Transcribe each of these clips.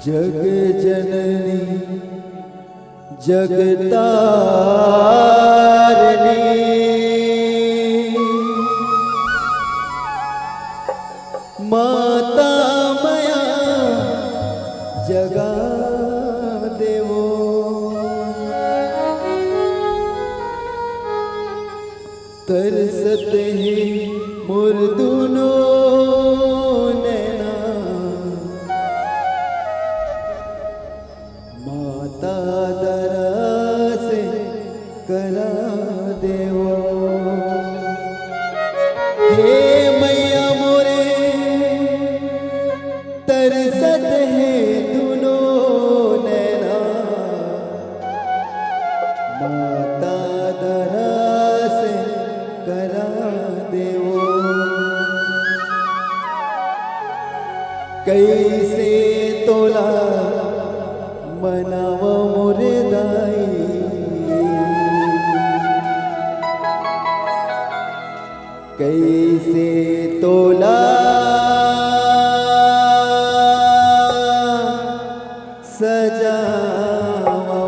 जग जननी जगतारनी माता मया जगा देवो तरसते मुर्दुनो नैना माता दरा से करा देवो। हे मैया मोरे तरसत है दुनो नैना माता दरा से करा देवो। कैसे तोला मनाव मुर्दाई कैसे तोला सजावो।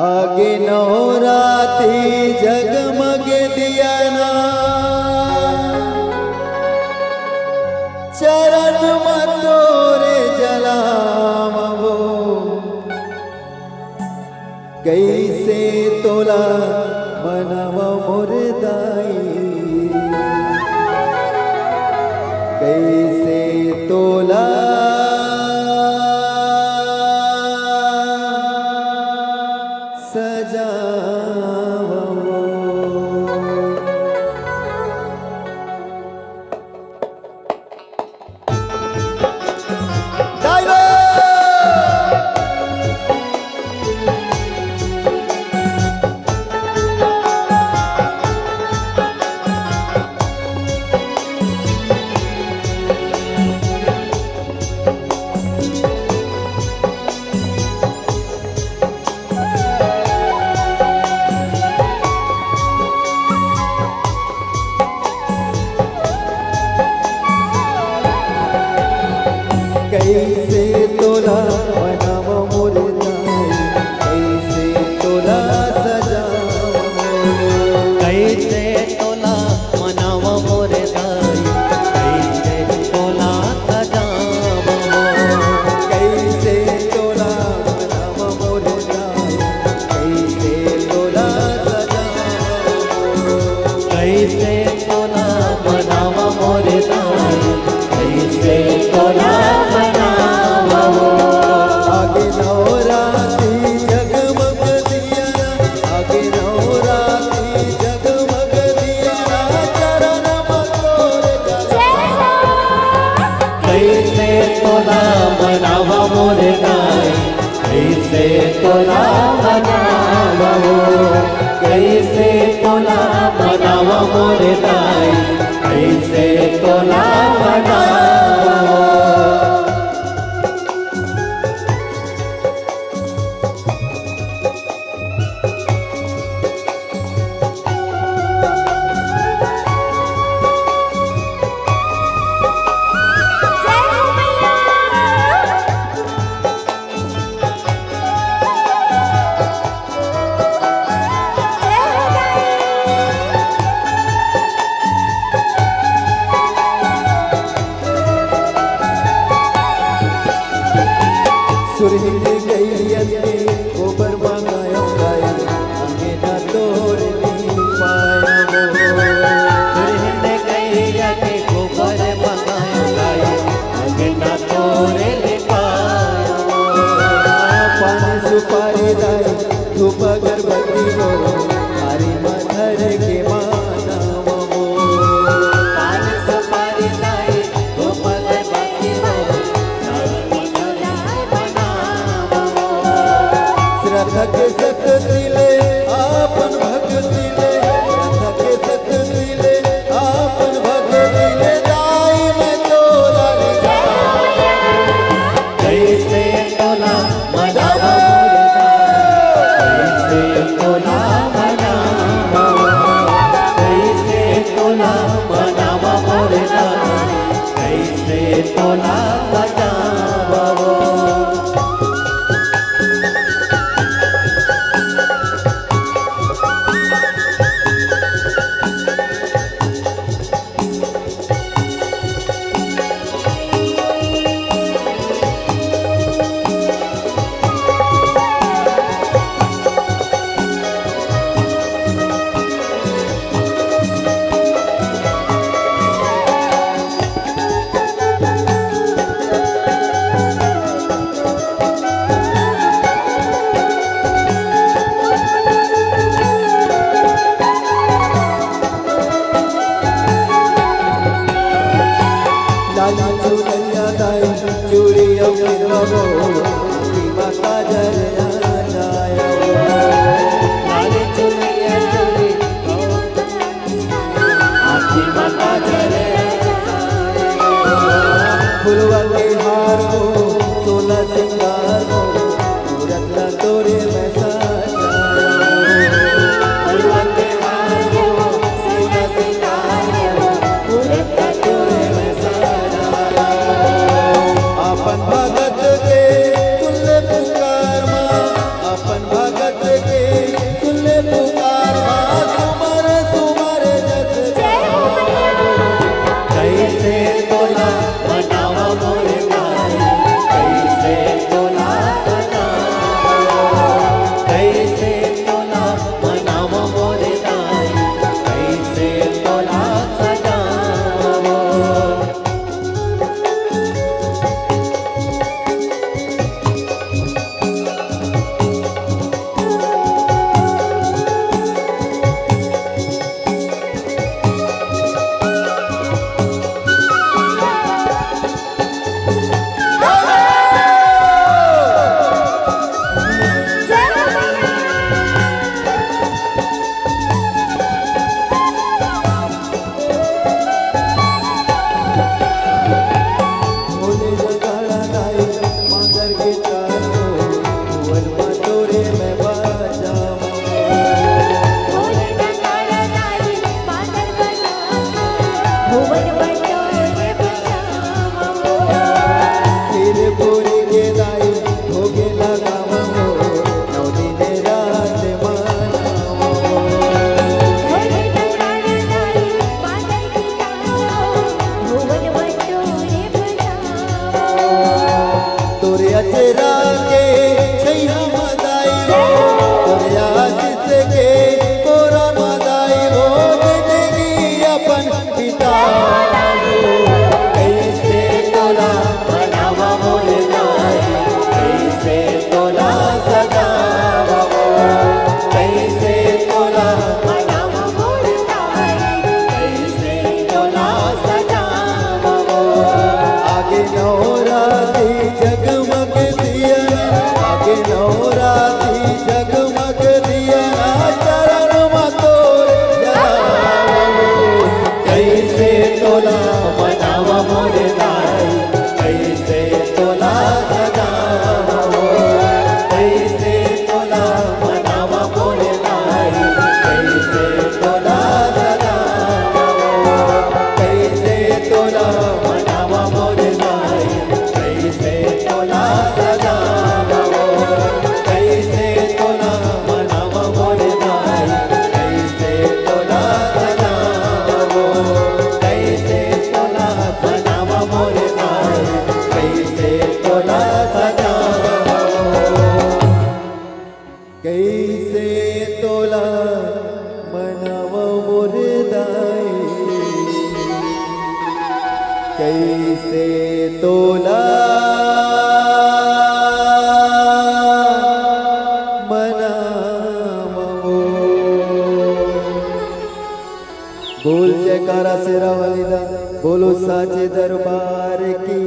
आगे नवराती जगमग दिया ना चरण मतोरे जलावो। कैसे तोला मनव मुर्दाई कैसे तोला सजावो। कैसे तोला मनाव मुर्दाई कैसे तोला सजावो। कैसे तोला मनाव मुर्दाई कैसे तोला सजावो। कैसे तोला मनाव मुर्दाई कैसे तोला सजावो। कैसे तोला मनाव मुर्दाई कैसे तोला आगे नवराती जगमग दिया आगे नवराती जगमग दिया चरण मतोरे जलावो। कैसे तोला मनाव मुर्दाई कैसे तोला मनावो। कैसे तोला मनाव मुर्दाई कैसे तोला मनावो। सुरहिल गैयते गोबर मंगायो गाय आगे ना तोड़ ली पायो। सुरहिल गैयते गोबर मंगायो गाय आगे ना तोड़ ली पायो। पान सुपारी दाई धूप अगरबत्ती हो हरी मधर के मानवो। पान सुपारी दाई धूप अगरबत्ती हो हरी मधर के मानवो। श्रद्धा के शक्ति ले आपन भक्ति ले श्रद्धा के शक्ति ले आपन भक्ति ले दाई में तोला ले जाऊं। कैसे तोला मनाव मुर्दाई कैसे तोला मनावो। कैसे तोला मनाव मुर्दाई कैसे तोला लाली चुनरिया दाई चूड़ी अवो की माता जरिया जाया लाली चुनरिया चूड़ी आखी माता जरे फुलवा के हार हो सोलह सिंगार हो मूरत ला तोरे में सजाया फुलवा के हार हो सोना सिंगार हो मूरत ला तोरे में सजाया अपन भगत के सुन ले पुकार माँ अपन भगत के सुन ले पुकार माँ सुमर सुमर जस कैसे तोला मनावा मोर दाई कैसे तोला कैसे तोला मनावा मोर दाई कैसे तोला सजावा बोले जगाड़ा दाई मांगर के तार हो भुवन माँ तोरे में बाजावा बोले डंगारा दाई मादर बजावा भुवन बटोरे बजावा तेरे बोरी के दाई भोगे लगावा हो नौ दिन रात मनावा बोले डंगारा दाई मादर की तावा भुवन बटोरे बजावा तोरे अचरा के छैया मदाई तोरे आशीष के कोरा मदाई हो जिंदगी अपन पिता कैसे तोला मनावा मोर दाई कैसे तोला सजावा कैसे तोला मनावा मोर दाई कैसे तोला सजावा आगे नौराती जगमग दिया आगे नौराती जगमग दिया चरण में तोरे जाओ कैसे तोला मनावा मोर दाई कैसे तोला सजावा कैसे तोला मनावा मोर दाई कैसे तोला सजावा कैसे तोला मनावा मोर दाई कैसे तोला सजावा कैसे तोला मनावा मोर दाई कैसे तोला सजावा कैसे तोला मनावा मोर दाई कैसे तोला सजावा कैसे तोला मनाव मोर दाई कैसे तोला मनाव बोल जयकारा शेरा वाली दा बोलो साचे दरबार की